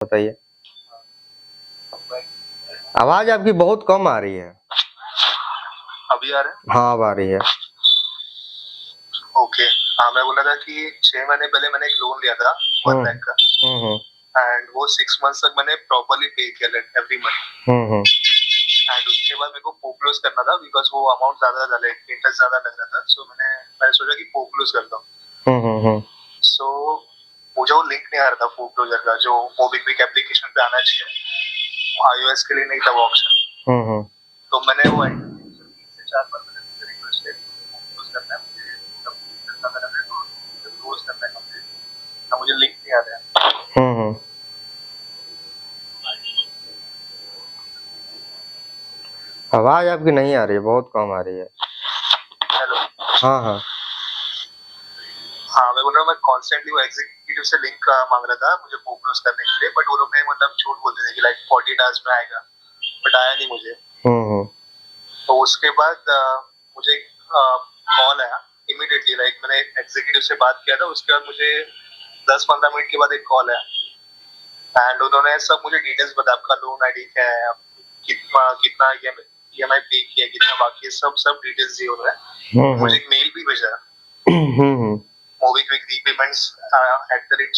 बताइए। आवाज आपकी बहुत कम आ रही है। अभी आ रहा है? हाँ, अब आ रही है। ओके। हाँ, मैं बोला था कि 6 महीने पहले मैंने एक लोन लिया था 1 लाख का, एंड वो 6 मंथ्स तक मैंने प्रॉपर्ली पे किया एवरी मंथ। एंड उसके बाद मेरे को पोक्लोज करना था बिकॉज वो अमाउंट ज्यादा था, लाइक इंटरेस्ट ज्यादा लग रहा था, सो मैंने सोचा कि पोक्लोज करता हूँ। सो मुझे वो लिंक नहीं आ रहा था फोक्लोजर का, जो मोबिक्विक एप्लीकेशन पे आना चाहिए। आईओएस के लिए नहीं था वो ऑप्शन। तो मैंने वो 3 से 4 बार मैंने रिक्वेस्ट की फोक्लोज करना है, मुझे क्लोज करना है कंप्लीट। अब मुझे लिंक नहीं आ रहा है। आवाज आपकी नहीं आ रही है, बहुत कम आ रही है। हेलो। हाँ हाँ। हाँ, मैं बोल रहा हूँ, मैं कॉन्स्टेंटली वो एग्जीक्यूटिव से लिंक मांग रहा था मुझे फोक्लोज करने के लिए, बट वो लोग ने मतलब झूठ बोलते थे कि लाइक 40 आवर्स में आएगा, बट आया नहीं मुझे। तो उसके बाद मुझे कॉल आया इमीडिएटली, लाइक मैंने एग्जीक्यूटिव से बात किया था, उसके बाद मुझे 10-15 मिनट के बाद एक कॉल आया, एंड उन्होंने सब मुझे डिटेल्स बताया, आपका लोन आईडी क्या है, कितना कितना ईएमआई पे किया, कितना बाकी है, सब डिटेल्स दिए उन्होंने। मुझे एक मेल भी भेजा मोबिक्विक रीपेमेंट्स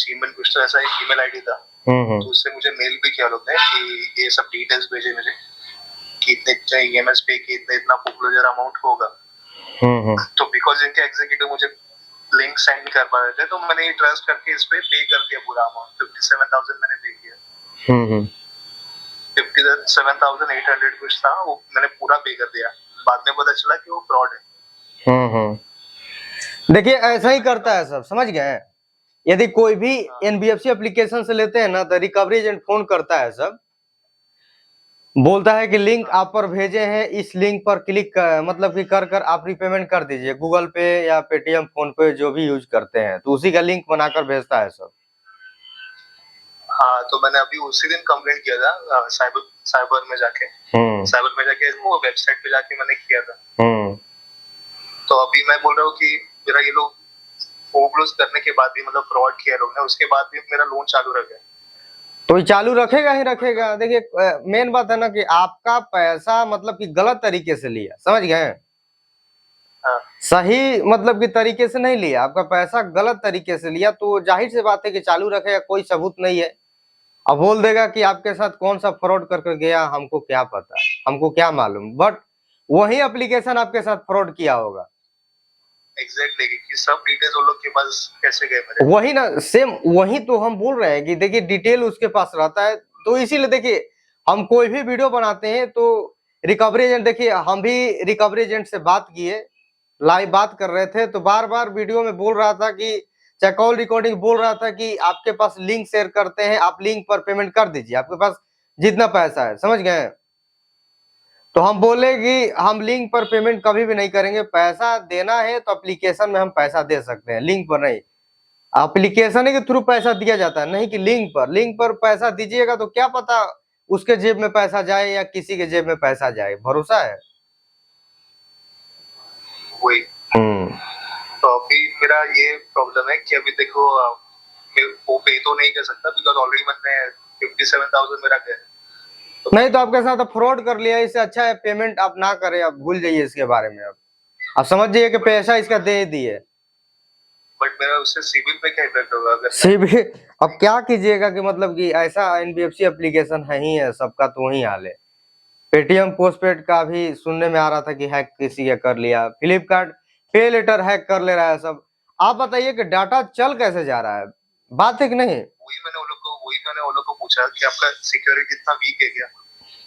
@gmail कुछ तो ऐसा एक ईमेल आईडी था। तो उससे मुझे मेल भी किया लोग ने कि ये सब डिटेल्स भेजे मुझे कि इतने ईएमएस पे कि इतना फोक्लोजर अमाउंट होगा। तो बिकॉज इनके एग्जीक्यूटिव मुझे लिंक सेंड कर पा रहे थे, तो मैंने ये ट्रस्ट करके इस पे पे कर दिया पूरा अमाउंट। 57,000 मैंने पे किया। 57,800 कुछ था, वो मैंने पूरा पे कर दिया। बाद में पता चला कि वो फ्रॉड है। देखिए, ऐसा ही करता है सब, समझ गए। यदि कोई भी एनबीएफसी एप्लीकेशन से लेते हैं ना, तो रिकवरी एजेंट फोन करता है, सब बोलता है कि लिंक आप पर भेजे हैं, इस लिंक पर क्लिक कर, मतलब कि कर आप रिपेमेंट कर दीजिए, गूगल पे या पेटीएम, फोन पे जो भी यूज करते हैं, तो उसी का लिंक बनाकर भेजता है सब। हाँ, तो मैंने अभी उसी दिन कंप्लेंट किया था साइबर में जाके। साइबर में जाके वो वेबसाइट पे जाके मैंने किया था। तो अभी मैं बोल रहा हूँ कि मेरा ये लोग फोक्लोज करने के बाद भी, मतलब फ्रॉड किया लोग ने, उसके बाद भी मेरा लोन चालू रह गया। तो ये चालू रखेगा ही रखेगा। देखिए, मेन बात है ना कि आपका पैसा मतलब कि गलत तरीके से लिया, समझ गए। हाँ। सही मतलब कि तरीके से नहीं लिया, आपका पैसा गलत तरीके से लिया, तो जाहिर सी बात है कि चालू रखेगा, कोई सबूत नहीं है। अब बोल देगा कि आपके साथ कौन सा फ्रॉड करके गया, हमको क्या पता, हमको क्या मालूम, बट वही एप्लीकेशन आपके साथ फ्रॉड किया होगा। एग्जैक्टली, कि सब डिटेल्स उन लोग के पास कैसे गए मेरे? वही ना, सेम वही तो हम बोल रहे हैं कि देखिए डिटेल उसके पास रहता है, तो इसीलिए देखिए हम कोई भी वीडियो बनाते हैं तो रिकवरी एजेंट, देखिए हम भी रिकवरी एजेंट से बात किए, लाइव बात कर रहे थे, तो बार बार वीडियो में बोल रहा था कि चाहे कॉल रिकॉर्डिंग बोल रहा था कि आपके पास लिंक शेयर करते हैं, आप लिंक पर पेमेंट कर दीजिए, आपके पास जितना पैसा है, समझ गए। तो हम बोले कि हम लिंक पर पेमेंट कभी भी नहीं करेंगे, पैसा देना है तो एप्लीकेशन में हम पैसा दे सकते हैं, लिंक पर नहीं। एप्लीकेशन के थ्रू पैसा दिया जाता है, नहीं कि लिंक पर पैसा दीजिएगा तो क्या पता उसके जेब में पैसा जाए या किसी के जेब में पैसा जाए, भरोसा है। वही। तो अभी मेरा ये प्रॉब्लम है कि अभी देखो मैं वो पे तो नहीं कर सकता बिकॉज ऑलरेडी मैंने 57,000 मेरा गया। नहीं तो आपके साथ फ्रॉड कर लिया, इससे अच्छा है पेमेंट आप ना करें, आप भूल जाइए इसके बारे में। आप समझ जाइए कि पैसा इसका दे दिए। बट मेरा उससे सिविल पे क्या इफेक्ट होगा अगर सिविल अब क्या कीजिएगा कि मतलब कि ऐसा एनबीएफसी एप्लीकेशन है ही है, सबका तो वही हाल है। पेटीएम पोस्टपेड का भी सुनने में आ रहा था कि हैक किसी का कर लिया, फ्लिपकार्ट पे लेटर हैक कर ले रहा है सब। आप बताइए कि डाटा चल कैसे जा रहा है, बात है कि नहीं। वही मैंने उन लोग को पूछा कि आपका सिक्योरिटी इतना वीक है क्या,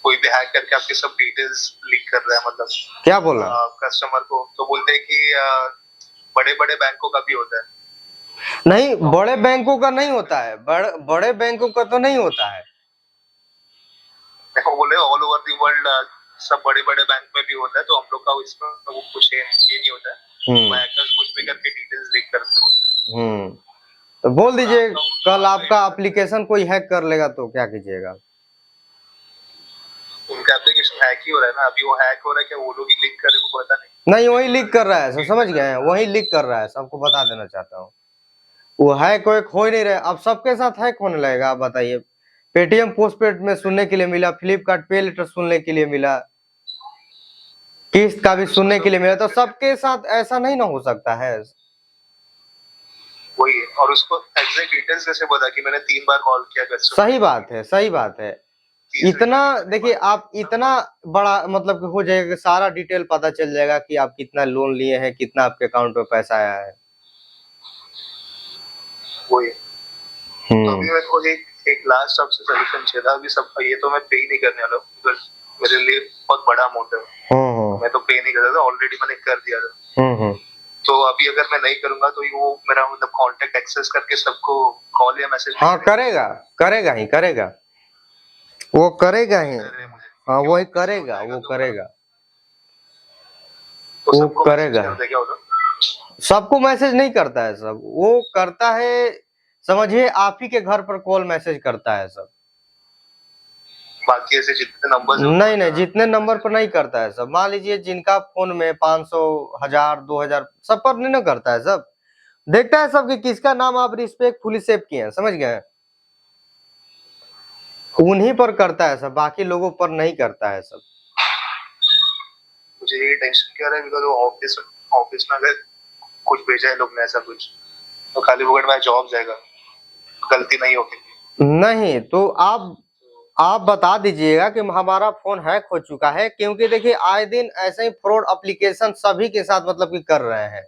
कोई भी हैक करके आपके सब डिटेल्स लीक कर रहा है, मतलब क्या बोला कस्टमर को। तो बोलते हैं कि बड़े बड़े बैंकों का भी होता है। नहीं, बड़े बैंकों का नहीं होता है, बड़े बैंकों का तो नहीं होता है। देखो, बोले ऑल ओवर द वर्ल्ड सब बड़े बड़े बैंक में भी होता है, तो हम लोग का इसमें वो कुछ ये नहीं होता है। हैकर्स कुछ भी करके डिटेल्स लीक करते हैं। तो बोल दीजिए कल आपका एप्लीकेशन कोई हैक कर लेगा तो क्या कीजिएगा। उनका एप्लीकेशन हैक ही हो रहा है ना, अभी वो हैक हो रहा है क्या वो लोग ही लीक कर रहे हैं, वो पता नहीं। वही लीक कर रहा है, सब समझ गए हैं, वही लीक कर रहा है, सबको बता देना चाहता हूँ। वो हैक वैक हो ही नहीं रहा, अब सबके साथ हैक होने लगेगा, आप बताइए। पेटीएम पोस्टपेड में सुनने के लिए मिला, फ्लिपकार्ट पे लेटर सुनने के लिए मिला, किस्त का भी सुनने के लिए मिला। तो सबके साथ ऐसा नहीं ना हो सकता है। वही, और उसको एग्जैक्ट डिटेल्स कैसे पता कि मैंने 3 बार कॉल किया? सही बात है, सही बात है। इतना देखिए, आप इतना बड़ा मतलब हो जाएगा कि सारा डिटेल पता चल जाएगा कि आप कितना लोन लिए हैं, कितना आपके अकाउंट में पैसा आया है। वही तो अभी मेरे को एक लास्ट आपसे सजेशन चाहिए था। अभी सब ये तो मैं पे ही नहीं करने वाला हूँ, मेरे लिए बहुत बड़ा अमाउंट है। मैं तो पे नहीं कर रहा था, ऑलरेडी मैंने कर दिया था। तो अभी अगर मैं नहीं करूंगा तो वो मेरा मतलब कांटेक्ट एक्सेस करके सबको कॉल या मैसेज हाँ करेगा, करेगा ही करेगा, वो करेगा ही। हाँ वो ही करेगा, वो करेगा, वो करेगा। सबको मैसेज नहीं करता है सब, वो करता है समझिए आप ही के घर पर कॉल मैसेज करता है सब। बाकी ऐसे जितने नंबर नहीं, जितने नंबर पर नहीं करता है सब। मान लीजिए जिनका फोन में 500, 1000, 2000 सब पर नहीं ना करता है सब। देखता है सब कि किसका नाम आप रिस्पेक्टफुली सेव किए हैं, समझ गए? उन्हीं पर करता है सब, बाकी लोगों पर नहीं करता है सब। मुझे ये टेंशन क्या रहा है बिकॉज़ ऑफिस में अगर कुछ भेजा है लोग ने ऐसा कुछ, तो खाली वक्त में जॉब जाएगा, गलती नहीं होगी। नहीं तो आप बता दीजिएगा कि हमारा फोन हैक हो चुका है, क्योंकि देखिए आए दिन ऐसे ही फ्रॉड एप्लीकेशन सभी के साथ मतलब कि कर रहे हैं।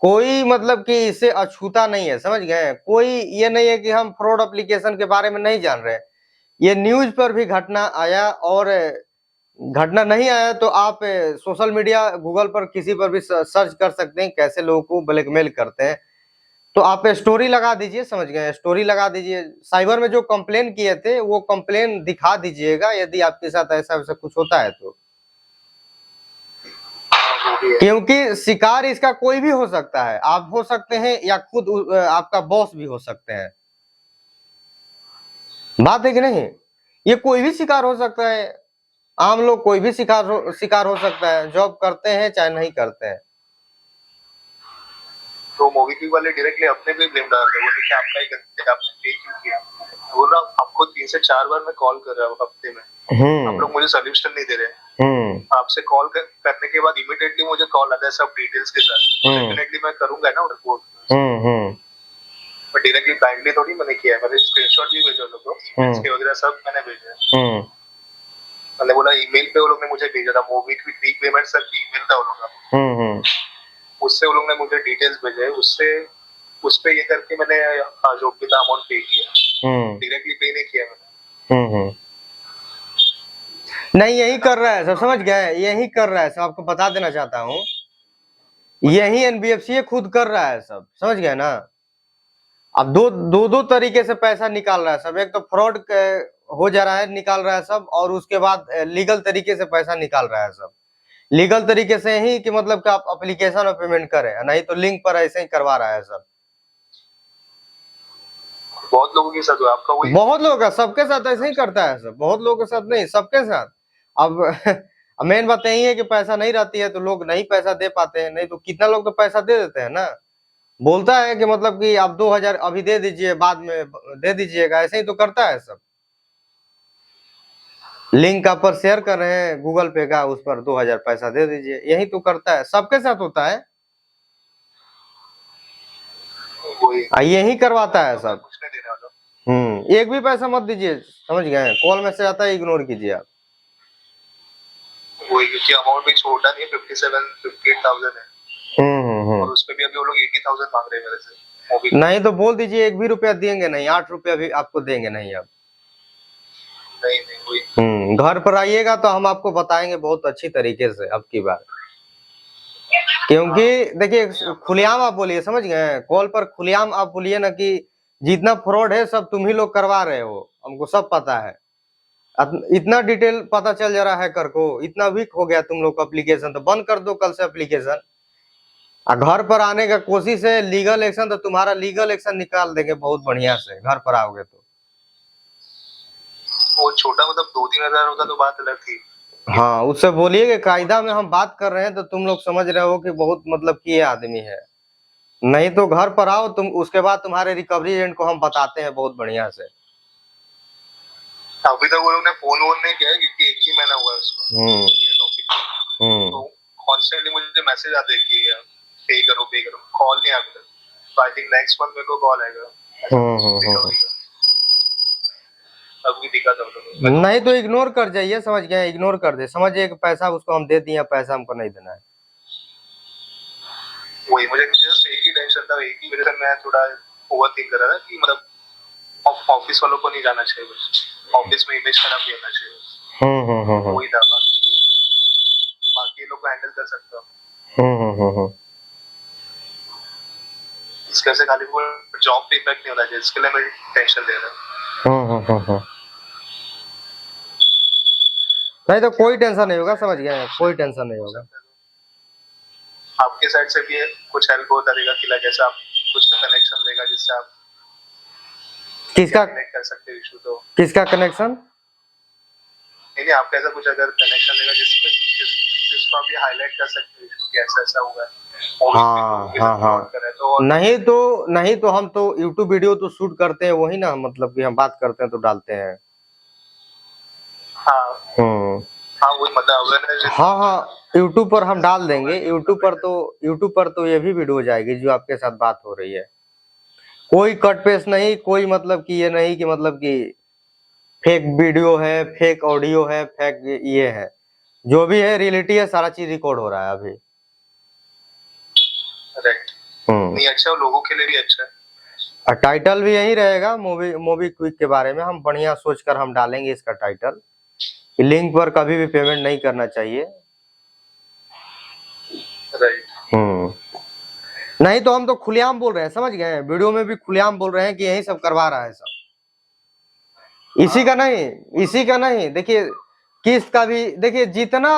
कोई मतलब कि इससे अछूता नहीं है, समझ गए? कोई ये नहीं है कि हम फ्रॉड एप्लीकेशन के बारे में नहीं जान रहे। ये न्यूज पर भी घटना आया, और घटना नहीं आया तो आप सोशल मीडिया गूगल पर किसी पर भी सर्च कर सकते हैं कैसे लोगों को ब्लैकमेल करते हैं। तो आप स्टोरी लगा दीजिए, समझ गए? स्टोरी लगा दीजिए, साइबर में जो कंप्लेन किए थे वो कंप्लेन दिखा दीजिएगा यदि आपके साथ ऐसा वैसा कुछ होता है तो। क्योंकि शिकार इसका कोई भी हो सकता है, आप हो सकते हैं या खुद आपका बॉस भी हो सकते हैं। बात है कि नहीं? ये कोई भी शिकार हो सकता है, आम लोग कोई भी शिकार हो सकता है, जॉब करते हैं चाहे नहीं करते हैं। तो मोबीक्विक वाले डायरेक्टली अपने पे ब्लेम डाल रहे हैं, वो देखिए आपका ही गलती है, आपने पे क्यों किया? वो ना आपको 3 से 4 बार मैं कॉल कर रहा हूँ हफ्ते में, आप लोग मुझे सोल्यूशन नहीं दे रहे। आपसे कॉल करने के बाद इमीडिएटली मुझे कॉल आता है सब डिटेल्स के साथ, डेफिनेटली मैं करूंगा ना रिपोर्ट। बट डायरेक्टली ब्लाइंडली थोड़ी मैंने किया है, मैंने स्क्रीनशॉट भी भेजा लोगों को, इसके वगैरह सब मैंने भेजा। मैंने बोला ईमेल पे वो लोग ने मुझे भेजा था, मोबीक्विक पेमेंट सर की ईमेल था वो लोग का, उससे वो लोग ने मुझे डिटेल्स भेजे, उससे उस पे ये करके मैंने जो भी था अमाउंट पे किया, डायरेक्टली पे नहीं किया मैंने। नहीं यही कर रहा है सब, समझ गए? यही कर रहा है सब, आपको बता देना चाहता हूँ, यही एनबीएफसी खुद कर रहा है सब, समझ गए ना? अब दो तरीके से पैसा निकाल रहा है सब। एक तो फ्रॉड हो जा रहा है, निकाल रहा है सब, और उसके बाद लीगल तरीके से पैसा निकाल रहा है सब। लीगल तरीके से ही कि मतलब कि आप एप्लीकेशन में पेमेंट करें, नहीं तो लिंक पर ऐसे ही करवा रहा है सब। बहुत लोगों के साथ हुआ, आपका वही? बहुत लोगों का, सबके साथ ऐसे ही करता है सब, बहुत लोगों के साथ नहीं, सबके साथ। अब मेन बात यही है कि पैसा नहीं रहती है तो लोग नहीं पैसा दे पाते हैं, नहीं तो कितना लोग तो पैसा दे देते हैं ना। बोलता है कि मतलब कि आप 2000 अभी दे दीजिए, बाद में दे दीजिएगा, ऐसे ही तो करता है सब। लिंक आप पर शेयर कर रहे हैं गूगल पे का, उस पर 2000 पैसा दे दीजिए, यही तो करता है, सबके साथ होता है, यही करवाता है सब। एक भी पैसा मत दीजिए, समझ गए? कॉल मैसेज आता है इग्नोर कीजिए आप। वही, क्योंकि अमाउंट भी छोटा नहीं है, 58,000 है। और उस पे भी अभी वो लोग 80,000 मांग रहे हैं मेरे से। नहीं तो बोल दीजिए 1 भी रुपया देंगे नहीं, 8 रुपया भी आपको देंगे नहीं अब। नहीं वही। घर पर आइएगा तो हम आपको बताएंगे बहुत अच्छी तरीके से अब की बार। क्योंकि देखिए खुलेआम आप बोलिए, समझ गए? कॉल पर खुलेआम आप बोलिए ना कि जितना फ्रॉड है सब तुम ही लोग करवा रहे हो, हमको सब पता है। इतना डिटेल पता चल जा रहा है हैकर को, इतना वीक हो गया तुम लोग का एप्लीकेशन, तो बंद कर दो कल से एप्लीकेशन। घर पर आने का कोशिश है लीगल एक्शन, तो तुम्हारा लीगल एक्शन निकाल देंगे बहुत बढ़िया से, घर पर आओगे तो। वो छोटा मतलब 2-3 हजार होता तो बात अलग थी। हाँ उससे बोलिए कि कायदा में हम बात कर रहे हैं, तो तुम लोग समझ रहे हो कि बहुत मतलब कि ये आदमी है। नहीं तो घर पर आओ तुम, उसके बाद तुम्हारे रिकवरी एजेंट को हम बताते हैं बहुत बढ़िया से। अभी तक वो लोग ने फोन वोन नहीं किया है क्योंकि 1 ही महीना हुआ है उसको ये टॉपिक। तो कॉन्स्टेंटली मुझे मैसेज आते हैं कि पे करो, कॉल नहीं आता। तो आई थिंक नेक्स्ट मंथ मेरे को कॉल आएगा। अभी दिखा था तो नहीं तो इग्नोर कर जाइए, समझ गए, इग्नोर कर दे, समझिए कि पैसा उसको हम दे दिए, पैसा हमको नहीं देना है। वही मुझे जस्ट एक ही टेंशन था, एक ही वजह से मैं थोड़ा ओवर थिंक कर रहा था कि मतलब ऑफिस वालों को नहीं जाना चाहिए, ऑफिस में इमेज खराब नहीं होना चाहिए। वही था, बाकी लोग को हैंडल कर सकता हूँ। इसके से खाली वो जॉब पे इफेक्ट नहीं होना चाहिए, इसके लिए मैं टेंशन ले रहा हूँ। नहीं तो कोई टेंशन नहीं होगा, समझ गए, कोई टेंशन नहीं होगा। आपके साइड से भी कुछ हेल्प होता रहेगा कि लाइक ऐसा कुछ कनेक्शन रहेगा जिससे आप किसका कनेक्ट कर सकते हो इशू। तो किसका कनेक्शन? नहीं, आपका ऐसा कुछ अगर कनेक्शन रहेगा जिसको आप ये हाईलाइट कर सकते हो इशू कि ऐसा ऐसा हुआ है। हाँ। तो नहीं तो हम तो YouTube वीडियो तो शूट करते हैं, वही ना, मतलब कि हम बात करते हैं तो डालते हैं। हाँ वही मतलब अवेयरनेस। हाँ YouTube पर हम डाल देंगे। YouTube पर तो ये भी वीडियो जाएगी जो आपके साथ बात हो रही है। कोई कट पेस्ट नहीं, कोई मतलब कि ये नहीं कि मतलब कि फेक वीडियो है, फेक ऑडियो है, फेक ये है, जो भी है रियलिटी है, सारा चीज रिकॉर्ड हो रहा है अभी। नहीं अच्छा, लोगों के लिए भी अच्छा है। टाइटल भी यही रहेगा, मूवी क्विक के बारे में हम बढ़िया सोचकर हम डालेंगे इसका टाइटल। लिंक पर कभी भी पेमेंट नहीं करना चाहिए। नहीं तो हम तो खुलेआम बोल रहे हैं, समझ गए, वीडियो में भी खुलेआम बोल रहे हैं कि यही सब करवा रहा है सब। इसी का नहीं देखिए, किस्त का भी देखिए, जितना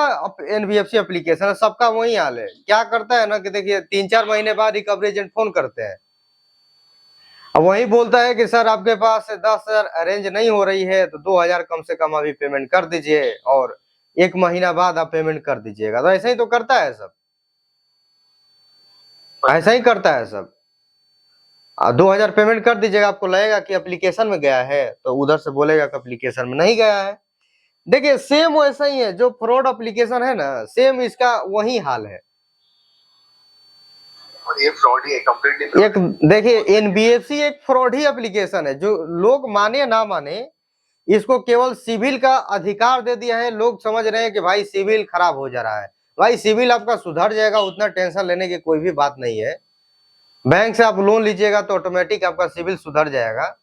NBFC एप्लीकेशन है सबका वही हाल है। क्या करता है ना कि देखिए 3-4 महीने बाद रिकवरी एजेंट फोन करते हैं, अब वही बोलता है कि सर आपके पास 10,000 अरेंज नहीं हो रही है तो 2,000 कम से कम अभी पेमेंट कर दीजिए और 1 महीना बाद आप पेमेंट कर दीजिएगा। तो ऐसा ही तो करता है सब, ऐसा ही करता है सब। 2,000 पेमेंट कर दीजिएगा, आपको लगेगा कि एप्लीकेशन में गया है तो उधर से बोलेगा कि एप्लीकेशन में नहीं गया है। देखिए सेम वैसा ही है, जो फ्रॉड एप्लीकेशन है ना, सेम इसका वही हाल है। ये फ्रॉड ही है, कंप्लीटली। एक देखिए NBFC एक फ्रॉड ही एप्लीकेशन है, जो लोग माने ना माने, इसको केवल सिविल का अधिकार दे दिया है। लोग समझ रहे हैं कि भाई सिविल खराब हो जा रहा है। भाई सिविल आपका सुधर जाएगा, उतना टेंशन लेने की कोई भी बात नहीं है। बैंक से आप लोन लीजिएगा तो ऑटोमेटिक आपका सिविल सुधर जाएगा।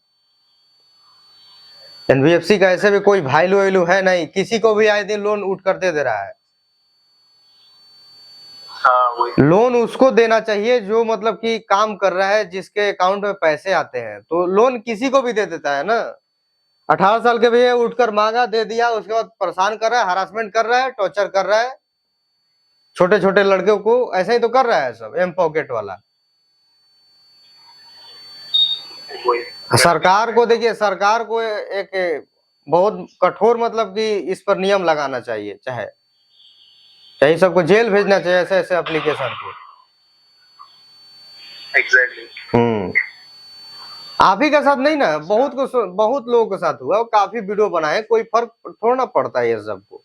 NBFC का ऐसे भी कोई वैल्यू है नहीं, किसी को भी आए दिन लोन उठ कर दे रहा है। लोन उसको देना चाहिए जो मतलब कि काम कर रहा है, जिसके अकाउंट में पैसे आते हैं, तो लोन किसी को भी दे देता है ना। 18 साल के भैया उठकर मांगा, दे दिया, उसके बाद परेशान कर रहा है, हरासमेंट कर रहा है, टॉर्चर कर रहा है, छोटे छोटे लड़कों को ऐसा ही तो कर रहा है सब, एम पॉकेट वाला। सरकार को देखिए, सरकार को एक बहुत कठोर मतलब कि इस पर नियम लगाना चाहिए, चाहे सबको जेल भेजना चाहिए ऐसे ऐसे एप्लीकेशन को। एग्जैक्टली। आप ही के साथ नहीं ना, बहुत लोगों के साथ हुआ, काफी वीडियो बनाए, कोई फर्क थोड़ा ना पड़ता है ये सबको।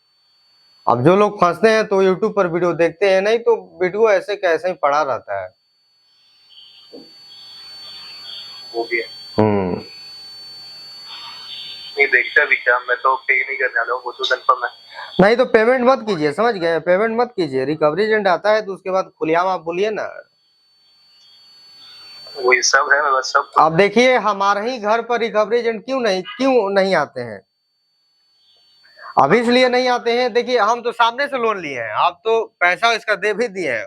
अब जो लोग फंसते हैं तो YouTube पर वीडियो देखते हैं, नहीं तो वीडियो ऐसे कैसे ही पड़ा रहता है। वो भी है। नहीं देखता भी क्या, मैं तो पे नहीं करने वाला हूँ, वो तो कंफर्म है। नहीं तो पेमेंट मत कीजिए, समझ गए, पेमेंट मत कीजिए। रिकवरी एजेंट आता है तो उसके बाद खुलेआम आप बोलिए ना। वही सब है, बस सब। अब देखिए हमारे ही घर पर रिकवरी एजेंट क्यों नहीं आते हैं। अब इसलिए नहीं आते हैं, देखिए हम तो सामने से लोन लिए हैं, आप तो पैसा इसका दे भी दिए हैं।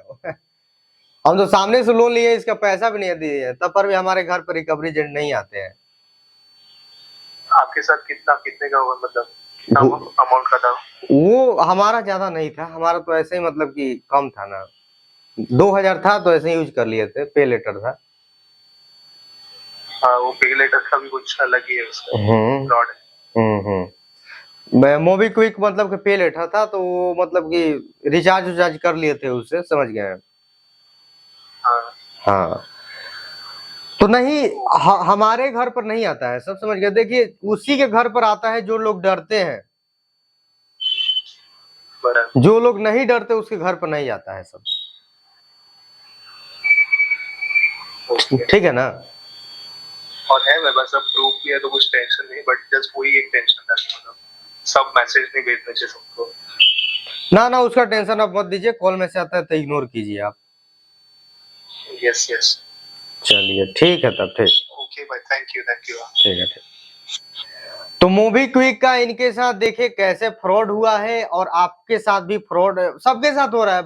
हम तो सामने से लोन लिए, इसका पैसा भी नहीं दिए हैं, तब पर भी हमारे घर पर रिकवरी एजेंट नहीं आते हैं। आपके साथ कितने का हुआ, मतलब अमाउंट का था? वो हमारा ज्यादा नहीं था, हमारा तो ऐसे ही मतलब कि कम था ना, 2,000 था तो ऐसे ही यूज कर लिए थे, पे लेटर था। हाँ वो पे लेटर का भी कुछ अलग ही है उसका, फ्रॉड है। मोबीक्विक मतलब कि पे लेटर था, तो वो मतलब कि रिचार्ज कर लिए थे उससे, समझ गए। हाँ। हाँ तो तो नहीं हमारे घर पर नहीं आता है, सब समझ गए। देखिए उसी के घर पर आता है जो लोग डरते हैं, जो लोग नहीं डरते उसके घर पर नहीं आता है सब। ठीक है ना। और है मेरे पास सब प्रूफ भी है, तो कुछ टेंशन नहीं, बट जस्ट वही एक टेंशन था, मतलब सब मैसेज नहीं भेजने चाहिए सबको। ना ना उसका टेंशन आप मत दीजिए, कॉल में से आता है तो इग्नोर कीजिए आप। Yes yes. चलिए ठीक है तब, ठीक। ओके भाई, थैंक यू ठीक है ठीक। तो मोबीक्विक का इनके साथ देखिए कैसे फ्रॉड हुआ है, और आपके साथ भी फ्रॉड सबके साथ हो रहा है भाई।